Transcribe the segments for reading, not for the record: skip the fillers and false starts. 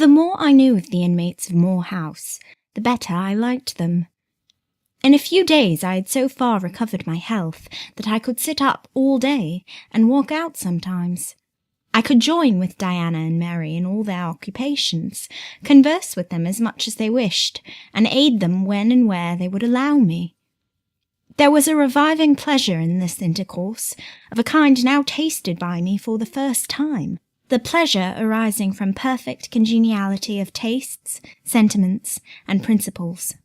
The more I knew of the inmates of Moor House, the better I liked them. In a few days I had so far recovered my health that I could sit up all day and walk out sometimes. I could join with Diana and Mary in all their occupations, converse with them as much as they wished, and aid them when and where they would allow me. There was a reviving pleasure in this intercourse, of a kind now tasted by me for the first time, the pleasure arising from perfect congeniality of tastes, sentiments, and principles.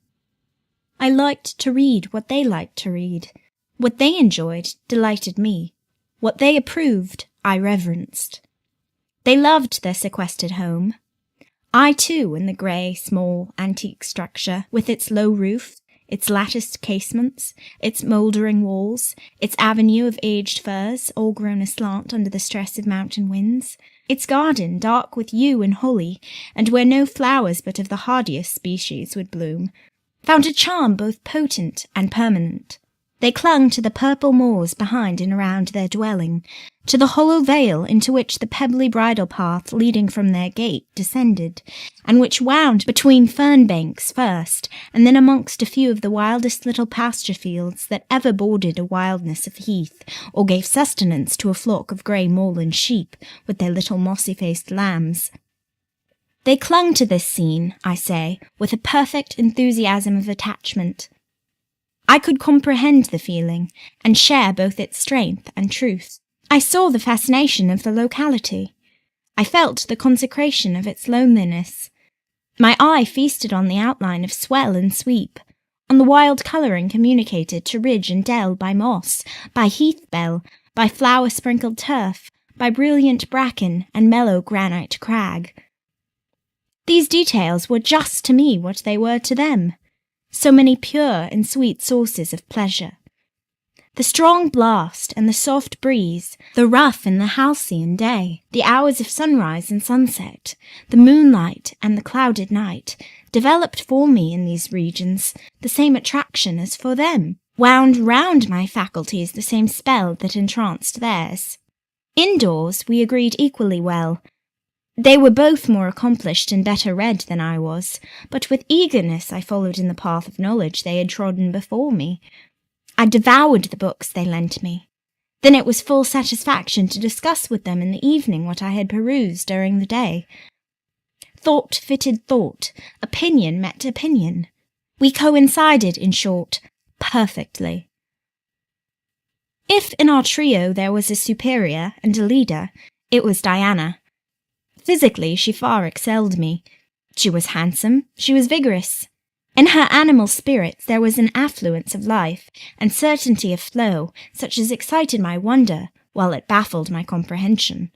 I liked to read what they liked to read. What they enjoyed delighted me. What they approved, I reverenced. They loved their sequestered home. I too, in the grey, small, antique structure, with its low roof, its latticed casements, its mouldering walls, its avenue of aged firs, all grown aslant under the stress of mountain winds, its garden dark with yew and holly, and where no flowers but of the hardiest species would bloom, found a charm both potent and permanent. They clung to the purple moors behind and around their dwelling, to the hollow vale into which the pebbly bridle path leading from their gate descended, and which wound between fern banks first, and then amongst a few of the wildest little pasture fields that ever bordered a wilderness of heath, or gave sustenance to a flock of grey moorland sheep with their little mossy-faced lambs. They clung to this scene, I say, with a perfect enthusiasm of attachment. I could comprehend the feeling, and share both its strength and truth. I saw the fascination of the locality. I felt the consecration of its loneliness. My eye feasted on the outline of swell and sweep, on the wild colouring communicated to ridge and dell by moss, by heath bell, by flower-sprinkled turf, by brilliant bracken and mellow granite crag. These details were just to me what they were to them, so many pure and sweet sources of pleasure. The strong blast and the soft breeze, the rough and the halcyon day, the hours of sunrise and sunset, the moonlight and the clouded night, developed for me in these regions the same attraction as for them, wound round my faculties the same spell that entranced theirs. Indoors we agreed equally well. They were both more accomplished and better read than I was, but with eagerness I followed in the path of knowledge they had trodden before me. I devoured the books they lent me. Then it was full satisfaction to discuss with them in the evening what I had perused during the day. Thought fitted thought, opinion met opinion. We coincided, in short, perfectly. If in our trio there was a superior and a leader, it was Diana. Physically, she far excelled me. She was handsome, she was vigorous. In her animal spirits there was an affluence of life and certainty of flow such as excited my wonder while it baffled my comprehension.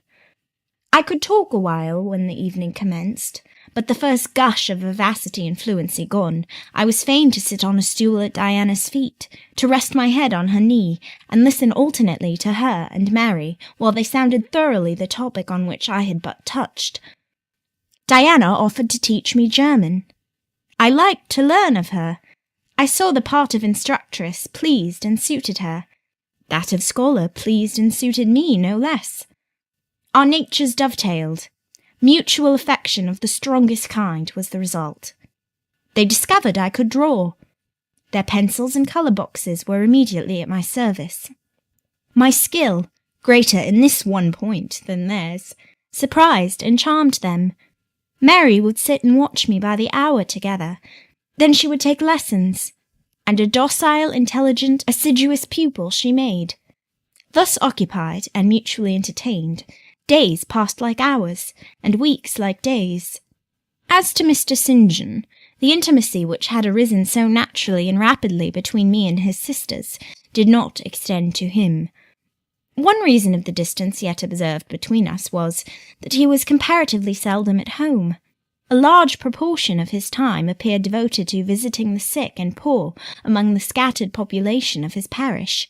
I could talk a while when the evening commenced, but the first gush of vivacity and fluency gone, I was fain to sit on a stool at Diana's feet, to rest my head on her knee, and listen alternately to her and Mary, while they sounded thoroughly the topic on which I had but touched. Diana offered to teach me German. I liked to learn of her. I saw the part of instructress pleased and suited her. That of scholar pleased and suited me no less. Our natures dovetailed. Mutual affection of the strongest kind was the result. They discovered I could draw. Their pencils and colour boxes were immediately at my service. My skill, greater in this one point than theirs, surprised and charmed them. Mary would sit and watch me by the hour together. Then she would take lessons, and a docile, intelligent, assiduous pupil she made. Thus occupied and mutually entertained, days passed like hours, and weeks like days. As to Mr. St. John, the intimacy which had arisen so naturally and rapidly between me and his sisters did not extend to him. One reason of the distance yet observed between us was that he was comparatively seldom at home. A large proportion of his time appeared devoted to visiting the sick and poor among the scattered population of his parish.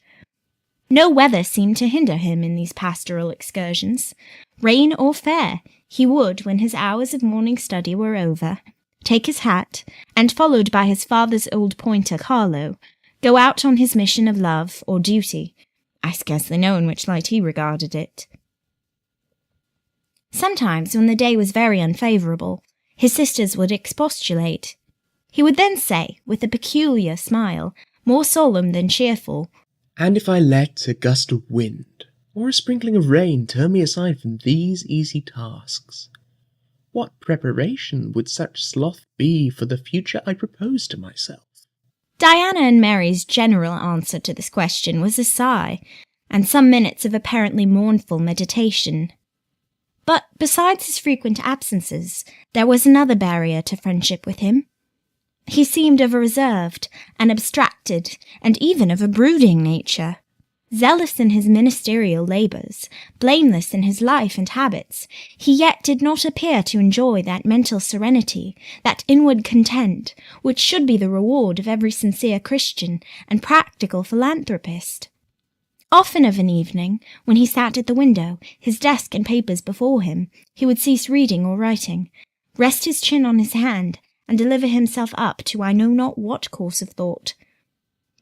No weather seemed to hinder him in these pastoral excursions. Rain or fair, he would, when his hours of morning study were over, take his hat, and, followed by his father's old pointer Carlo, go out on his mission of love or duty. I scarcely know in which light he regarded it. Sometimes, when the day was very unfavourable, His sisters would expostulate. He would then say, with a peculiar smile, more solemn than cheerful, "And if I let a gust of wind or a sprinkling of rain turn me aside from these easy tasks, what preparation would such sloth be for the future I propose to myself?" Diana and Mary's general answer to this question was a sigh, and some minutes of apparently mournful meditation. But besides his frequent absences, there was another barrier to friendship with him. He seemed of a reserved, an abstracted, and even of a brooding nature. Zealous in his ministerial labours, blameless in his life and habits, he yet did not appear to enjoy that mental serenity, that inward content, which should be the reward of every sincere Christian and practical philanthropist. Often of an evening, when he sat at the window, his desk and papers before him, he would cease reading or writing, rest his chin on his hand, and deliver himself up to I know not what course of thought.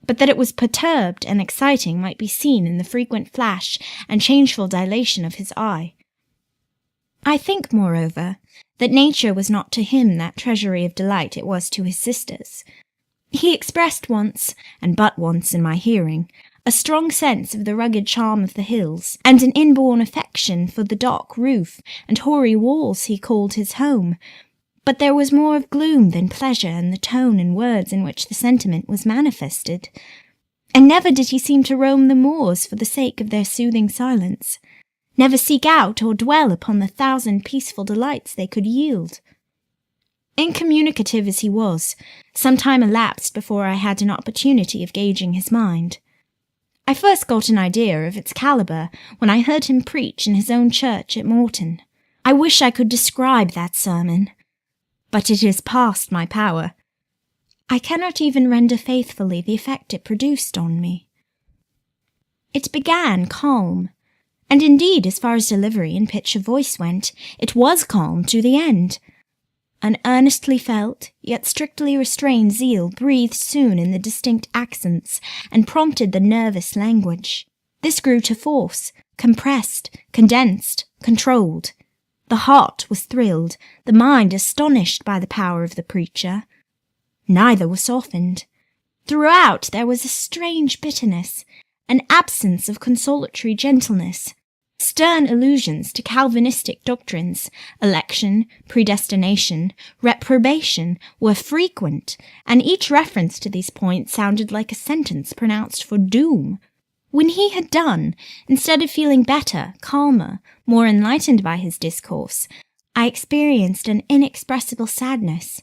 But that it was perturbed and exciting might be seen in the frequent flash and changeful dilation of his eye. I think, moreover, that nature was not to him that treasury of delight it was to his sisters. He expressed once, and but once in my hearing, a strong sense of the rugged charm of the hills, and an inborn affection for the dock roof and hoary walls he called his home, but there was more of gloom than pleasure in the tone and words in which the sentiment was manifested, and never did he seem to roam the moors for the sake of their soothing silence, never seek out or dwell upon the thousand peaceful delights they could yield. Incommunicative as he was, some time elapsed before I had an opportunity of gauging his mind. I first got an idea of its calibre when I heard him preach in his own church at Morton. I wish I could describe that sermon, but it is past my power. I cannot even render faithfully the effect it produced on me. It began calm, and indeed, as far as delivery and pitch of voice went, it was calm to the end. An earnestly felt, yet strictly restrained zeal breathed soon in the distinct accents, and prompted the nervous language. This grew to force, compressed, condensed, controlled. The heart was thrilled, the mind astonished by the power of the preacher. Neither was softened. Throughout there was a strange bitterness, an absence of consolatory gentleness. Stern allusions to Calvinistic doctrines, election, predestination, reprobation, were frequent, and each reference to these points sounded like a sentence pronounced for doom. When he had done, instead of feeling better, calmer, more enlightened by his discourse, I experienced an inexpressible sadness.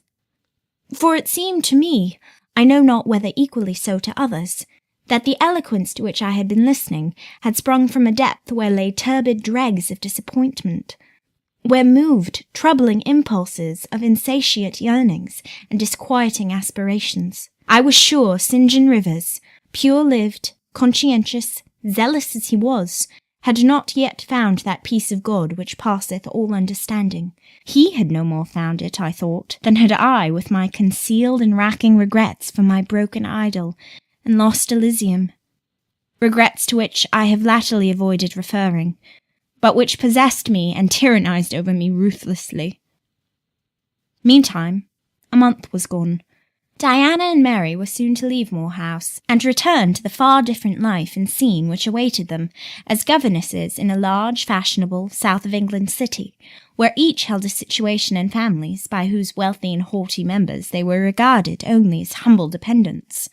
For it seemed to me, I know not whether equally so to others, that the eloquence to which I had been listening had sprung from a depth where lay turbid dregs of disappointment, where moved troubling impulses of insatiate yearnings and disquieting aspirations. I was sure St. John Rivers, pure-lived, conscientious, zealous as he was, had not yet found that peace of God which passeth all understanding. He had no more found it, I thought, than had I with my concealed and racking regrets for my broken idol and lost Elysium, regrets to which I have latterly avoided referring, but which possessed me and tyrannized over me ruthlessly. Meantime, a month was gone. Diana and Mary were soon to leave Moor House, and return to the far different life and scene which awaited them as governesses in a large, fashionable, south of England city, where each held a situation in families by whose wealthy and haughty members they were regarded only as humble dependents,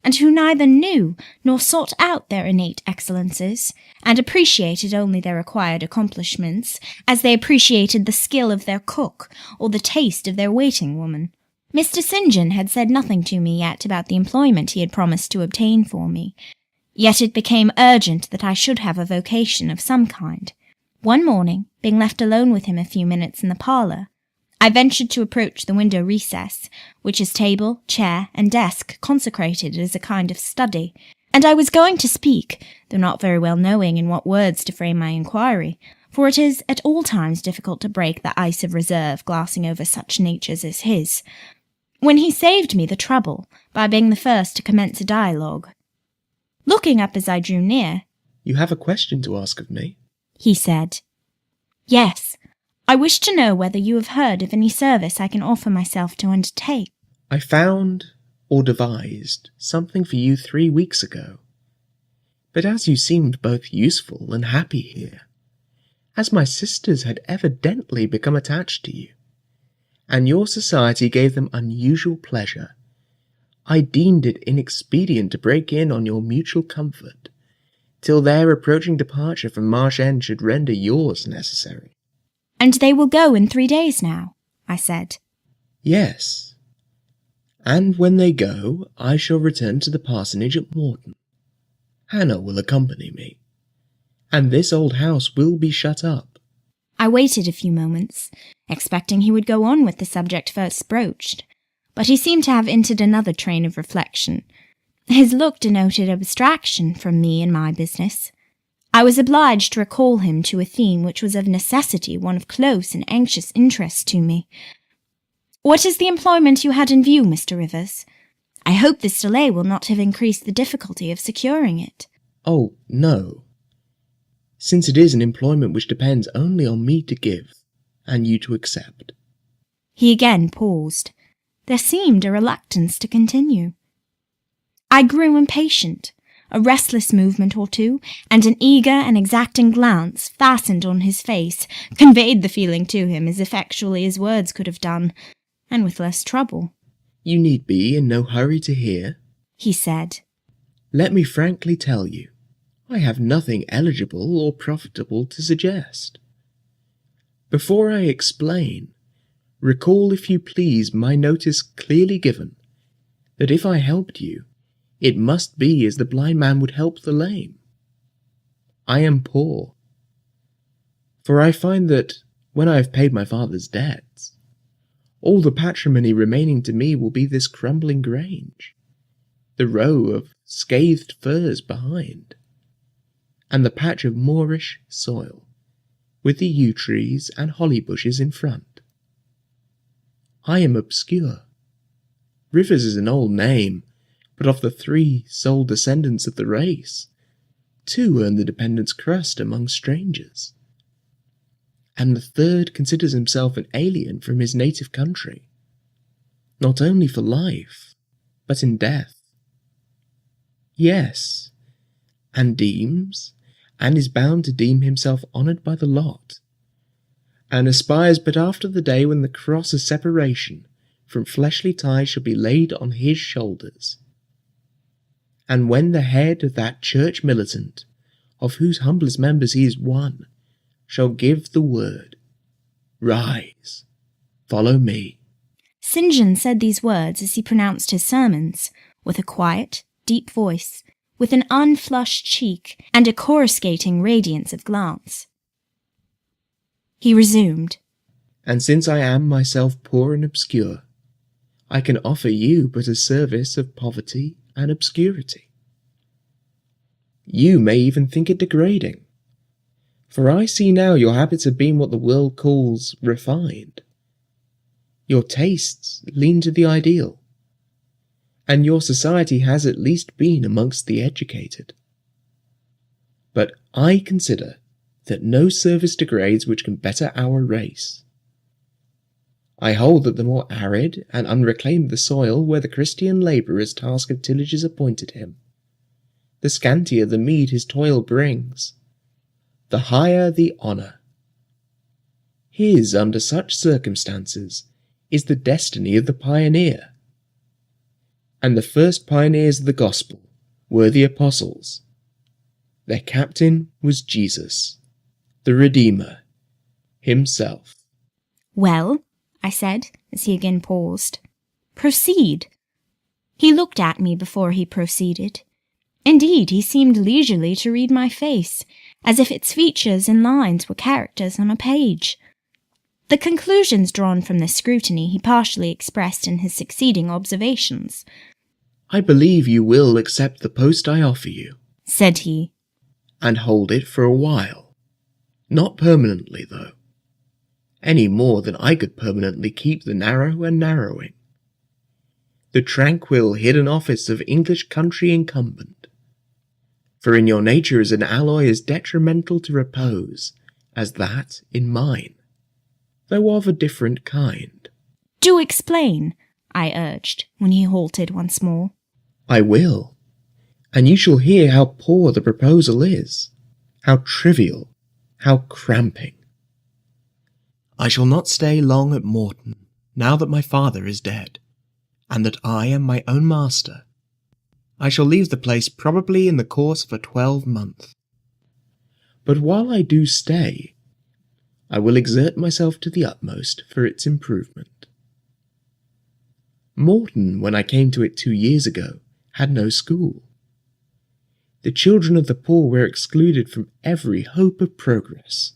and who neither knew nor sought out their innate excellences, and appreciated only their acquired accomplishments, as they appreciated the skill of their cook or the taste of their waiting-woman. Mr. St. John had said nothing to me yet about the employment he had promised to obtain for me, yet it became urgent that I should have a vocation of some kind. One morning, being left alone with him a few minutes in the parlour, I ventured to approach the window recess, which his table, chair, and desk consecrated as a kind of study, and I was going to speak, though not very well knowing in what words to frame my inquiry, for it is at all times difficult to break the ice of reserve glassing over such natures as his, when he saved me the trouble by being the first to commence a dialogue. Looking up as I drew near, "You have a question to ask of me?" he said. "Yes, I wish to know whether you have heard of any service I can offer myself to undertake. I found, or devised, something for you 3 weeks ago. But as you seemed both useful and happy here, as my sisters had evidently become attached to you, and your society gave them unusual pleasure, I deemed it inexpedient to break in on your mutual comfort, till their approaching departure from Marsh End should render yours necessary. And they will go in 3 days now, I said. Yes, and when they go, I shall return to the parsonage at Morton. Hannah will accompany me, and this old house will be shut up. I waited a few moments, expecting he would go on with the subject first broached, but he seemed to have entered another train of reflection. His look denoted abstraction from me and my business. I was obliged to recall him to a theme which was of necessity one of close and anxious interest to me. What is the employment you had in view, Mr. Rivers? I hope this delay will not have increased the difficulty of securing it. Oh, no, since it is an employment which depends only on me to give, and you to accept. He again paused. There seemed a reluctance to continue. I grew impatient. A restless movement or two, and an eager and exacting glance fastened on his face, conveyed the feeling to him as effectually as words could have done, and with less trouble. You need be in no hurry to hear, he said. Let me frankly tell you, I have nothing eligible or profitable to suggest. Before I explain, recall, if you please, my notice clearly given, that if I helped you, it must be as the blind man would help the lame. I am poor, for I find that, when I have paid my father's debts, all the patrimony remaining to me will be this crumbling grange, the row of scathed firs behind, and the patch of moorish soil, with the yew trees and holly bushes in front. I am obscure. Rivers is an old name, but of the 3 sole descendants of the race, 2 earn the dependent's crust among strangers, and the 3rd considers himself an alien from his native country, not only for life, but in death. Yes, and deems, and is bound to deem himself honoured by the lot, and aspires but after the day when the cross of separation from fleshly ties shall be laid on his shoulders, and when the head of that church militant, of whose humblest members he is one, shall give the word, Rise, follow me. St. John said these words as he pronounced his sermons, with a quiet, deep voice, with an unflushed cheek, and a coruscating radiance of glance. He resumed, And since I am myself poor and obscure, I can offer you but a service of poverty and obscurity. You may even think it degrading, for I see now your habits have been what the world calls refined. Your tastes lean to the ideal, and your society has at least been amongst the educated. But I consider that no service degrades which can better our race. I hold that the more arid and unreclaimed the soil where the Christian labourer's task of tillage is appointed him, the scantier the meed his toil brings, the higher the honour. His, under such circumstances, is the destiny of the pioneer. And the first pioneers of the gospel were the apostles. Their captain was Jesus, the Redeemer, himself. Well, I said, as he again paused, proceed. He looked at me before he proceeded. Indeed, he seemed leisurely to read my face, as if its features and lines were characters on a page. The conclusions drawn from this scrutiny he partially expressed in his succeeding observations. I believe you will accept the post I offer you, said he, and hold it for a while. Not permanently, though, any more than I could permanently keep the narrow and narrowing. The tranquil hidden office of English country incumbent. For in your nature is an alloy as detrimental to repose as that in mine. though of a different kind. Do explain, I urged, when he halted once more. I will, and you shall hear how poor the proposal is, how trivial, how cramping. I shall not stay long at Morton, now that my father is dead, and that I am my own master. I shall leave the place probably in the course of a 12-month. But while I do stay, I will exert myself to the utmost for its improvement. Morton, when I came to it 2 years ago, had no school. The children of the poor were excluded from every hope of progress.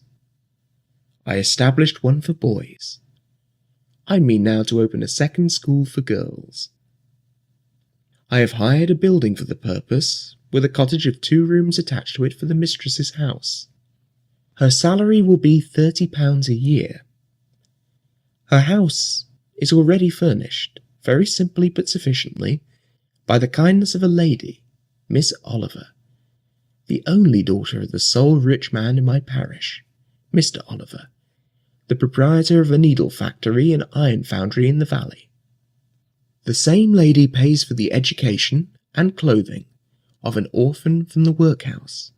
I established one for boys. I mean now to open a second school for girls. I have hired a building for the purpose, with a cottage of 2 rooms attached to it for the mistress's house. Her salary will be £30 a year. Her house is already furnished, very simply but sufficiently, by the kindness of a lady, Miss Oliver, the only daughter of the sole rich man in my parish, Mr. Oliver, the proprietor of a needle factory and iron foundry in the valley. The same lady pays for the education and clothing of an orphan from the workhouse,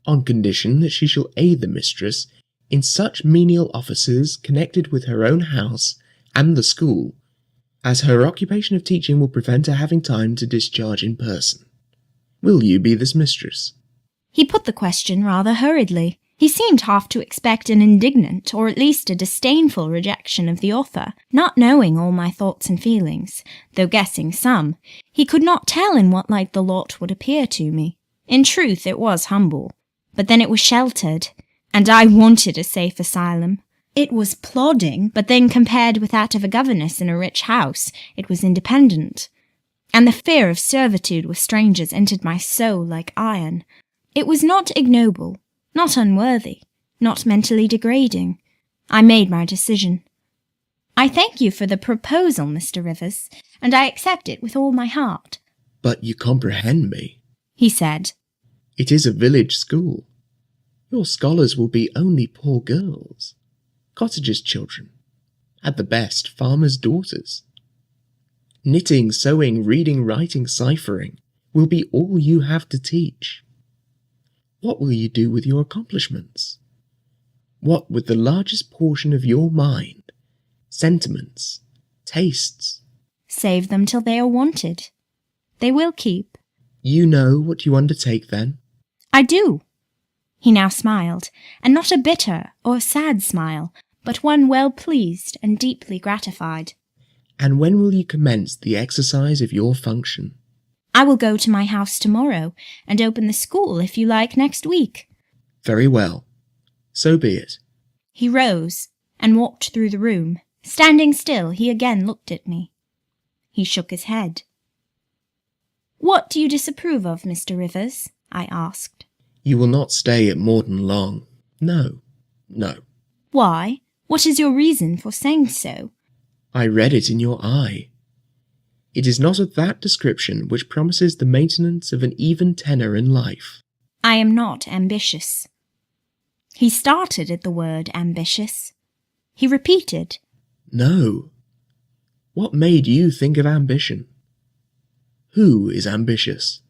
on condition that she shall aid the mistress in such menial offices connected with her own house and the school, as her occupation of teaching will prevent her having time to discharge in person. Will you be this mistress? He put the question rather hurriedly. He seemed half to expect an indignant, or at least a disdainful rejection of the offer. Not knowing all my thoughts and feelings, though guessing some, he could not tell in what light the lot would appear to me. In truth, it was humble, but then it was sheltered, and I wanted a safe asylum. It was plodding, but then compared with that of a governess in a rich house, it was independent. And the fear of servitude with strangers entered my soul like iron. It was not ignoble, not unworthy, not mentally degrading. I made my decision. I thank you for the proposal, Mr. Rivers, and I accept it with all my heart. But you comprehend me, he said. It is a village school. Your scholars will be only poor girls, cottagers' children, at the best farmers' daughters. Knitting, sewing, reading, writing, ciphering will be all you have to teach. What will you do with your accomplishments? What with the largest portion of your mind, sentiments, tastes? Save them till they are wanted. They will keep. You know what you undertake then? I do. He now smiled, and not a bitter or sad smile, but one well pleased and deeply gratified. And when will you commence the exercise of your function? I will go to my house tomorrow, and open the school, if you like, next week. Very well. So be it. He rose, and walked through the room. Standing still, he again looked at me. He shook his head. What do you disapprove of, Mr. Rivers? I asked. You will not stay at Morton long. No, no. Why? What is your reason for saying so? I read it in your eye. It is not of that description which promises the maintenance of an even tenor in life. I am not ambitious. He started at the word ambitious. He repeated, No. What made you think of ambition? Who is ambitious?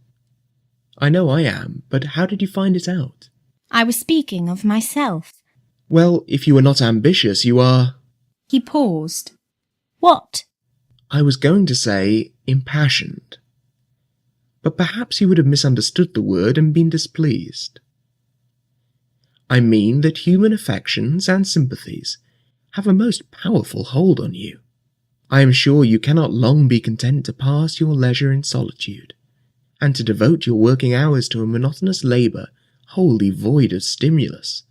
I know I am, but how did you find it out? I was speaking of myself. Well, if you are not ambitious, you are... He paused. What? I was going to say impassioned. But perhaps you would have misunderstood the word and been displeased. I mean that human affections and sympathies have a most powerful hold on you. I am sure you cannot long be content to pass your leisure in solitude, and to devote your working hours to a monotonous labour wholly void of stimulus,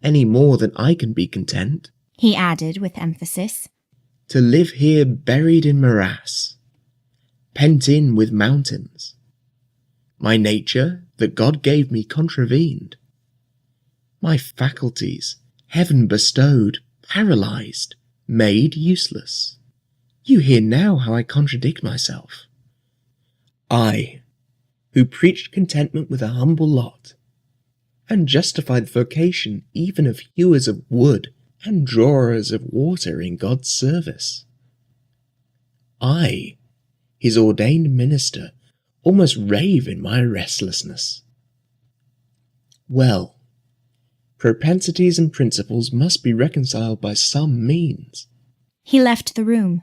any more than I can be content, he added with emphasis, to live here buried in morass, pent in with mountains. My nature, that God gave me, contravened. My faculties, heaven bestowed, paralysed, made useless. You hear now how I contradict myself. I, who preached contentment with a humble lot, and justified the vocation even of hewers of wood and drawers of water in God's service. I, his ordained minister, almost rave in my restlessness. Well, propensities and principles must be reconciled by some means. He left the room.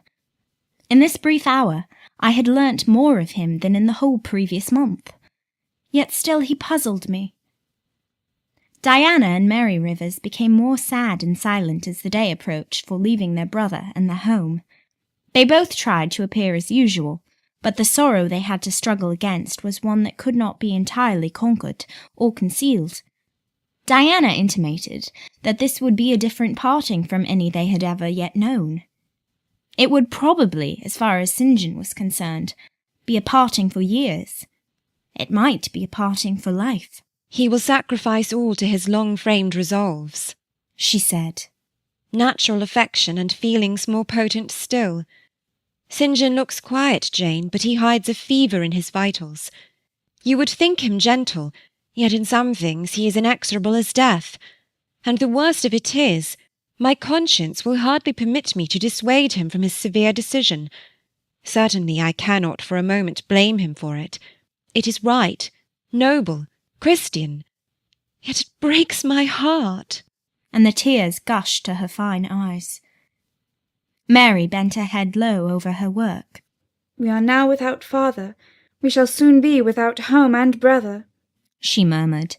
In this brief hour, I had learnt more of him than in the whole previous month. Yet still he puzzled me. Diana and Mary Rivers became more sad and silent as the day approached for leaving their brother and their home. They both tried to appear as usual, but the sorrow they had to struggle against was one that could not be entirely conquered or concealed. Diana intimated that this would be a different parting from any they had ever yet known. It would probably, as far as St. John was concerned, be a parting for years. It might be a parting for life. "He will sacrifice all to his long-framed resolves," she said. "Natural affection and feelings more potent still. St. John looks quiet, Jane, but he hides a fever in his vitals. You would think him gentle, yet in some things he is inexorable as death. And the worst of it is, my conscience will hardly permit me to dissuade him from his severe decision. Certainly I cannot for a moment blame him for it. It is right, noble, Christian. Yet it breaks my heart." And the tears gushed to her fine eyes. Mary bent her head low over her work. "We are now without father. We shall soon be without home and brother," she murmured.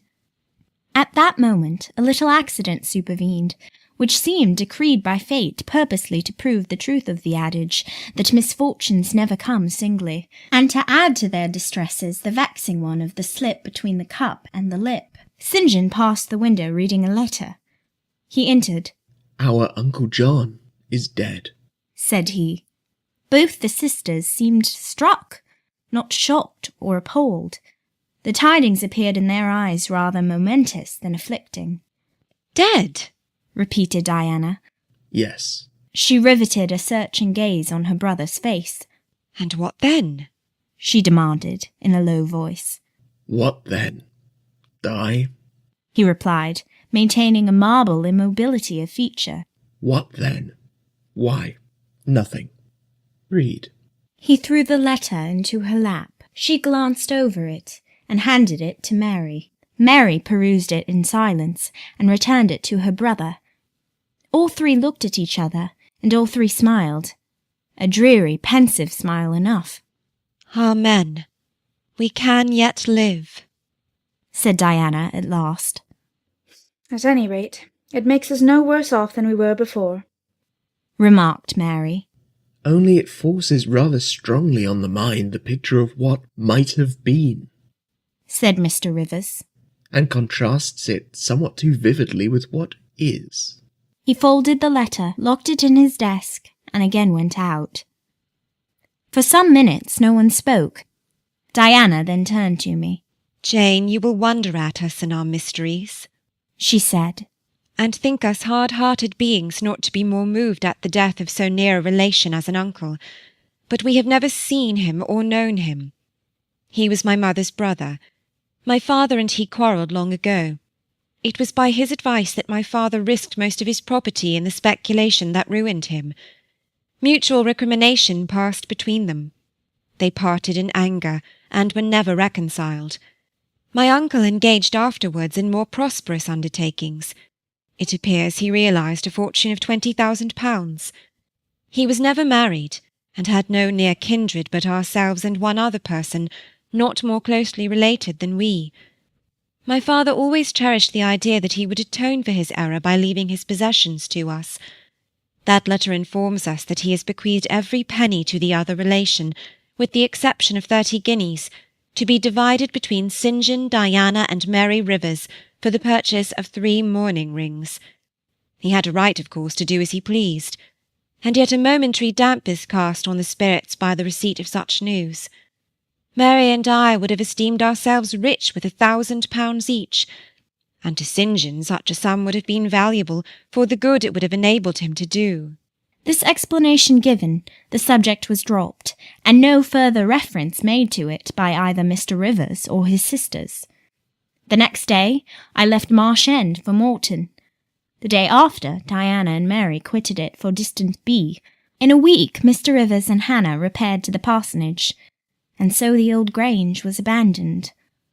At that moment a little accident supervened, which seemed decreed by fate purposely to prove the truth of the adage that misfortunes never come singly, and to add to their distresses the vexing one of the slip between the cup and the lip. St. John passed the window reading a letter. He entered. "Our Uncle John is dead," said he. Both the sisters seemed struck, not shocked or appalled. The tidings appeared in their eyes rather momentous than afflicting. "Dead?" repeated Diana. "Yes." She riveted a searching gaze on her brother's face. "And what then?" she demanded in a low voice. "What then? Die?" he replied, maintaining a marble immobility of feature. "What then? Why, nothing. Read." He threw the letter into her lap. She glanced over it and handed it to Mary. Mary perused it in silence and returned it to her brother. All three looked at each other, and all three smiled. A dreary, pensive smile enough. "Amen. We can yet live," said Diana at last. "At any rate, it makes us no worse off than we were before," remarked Mary. "Only it forces rather strongly on the mind the picture of what might have been," said Mr. Rivers, "and contrasts it somewhat too vividly with what is." He folded the letter, locked it in his desk, and again went out. For some minutes no one spoke. Diana then turned to me. "Jane, you will wonder at us and our mysteries," she said, "and think us hard-hearted beings not to be more moved at the death of so near a relation as an uncle. But we have never seen him or known him. He was my mother's brother. My father and he quarrelled long ago. It was by his advice that my father risked most of his property in the speculation that ruined him. Mutual recrimination passed between them. They parted in anger, and were never reconciled. My uncle engaged afterwards in more prosperous undertakings. It appears he realised a fortune of £20,000. He was never married, and had no near kindred but ourselves and one other person, not more closely related than we. My father always cherished the idea that he would atone for his error by leaving his possessions to us. That letter informs us that he has bequeathed every penny to the other relation, with the exception of 30 guineas, to be divided between St. John, Diana, and Mary Rivers for the purchase of 3 mourning rings. He had a right, of course, to do as he pleased, and yet a momentary damp is cast on the spirits by the receipt of such news. Mary and I would have esteemed ourselves rich with £1,000 each, and to St. John such a sum would have been valuable for the good it would have enabled him to do." This explanation given, the subject was dropped, and no further reference made to it by either Mr. Rivers or his sisters. The next day I left Marsh End for Morton. The day after, Diana and Mary quitted it for distant B. In a week, Mr. Rivers and Hannah repaired to the parsonage, and so the old Grange was abandoned.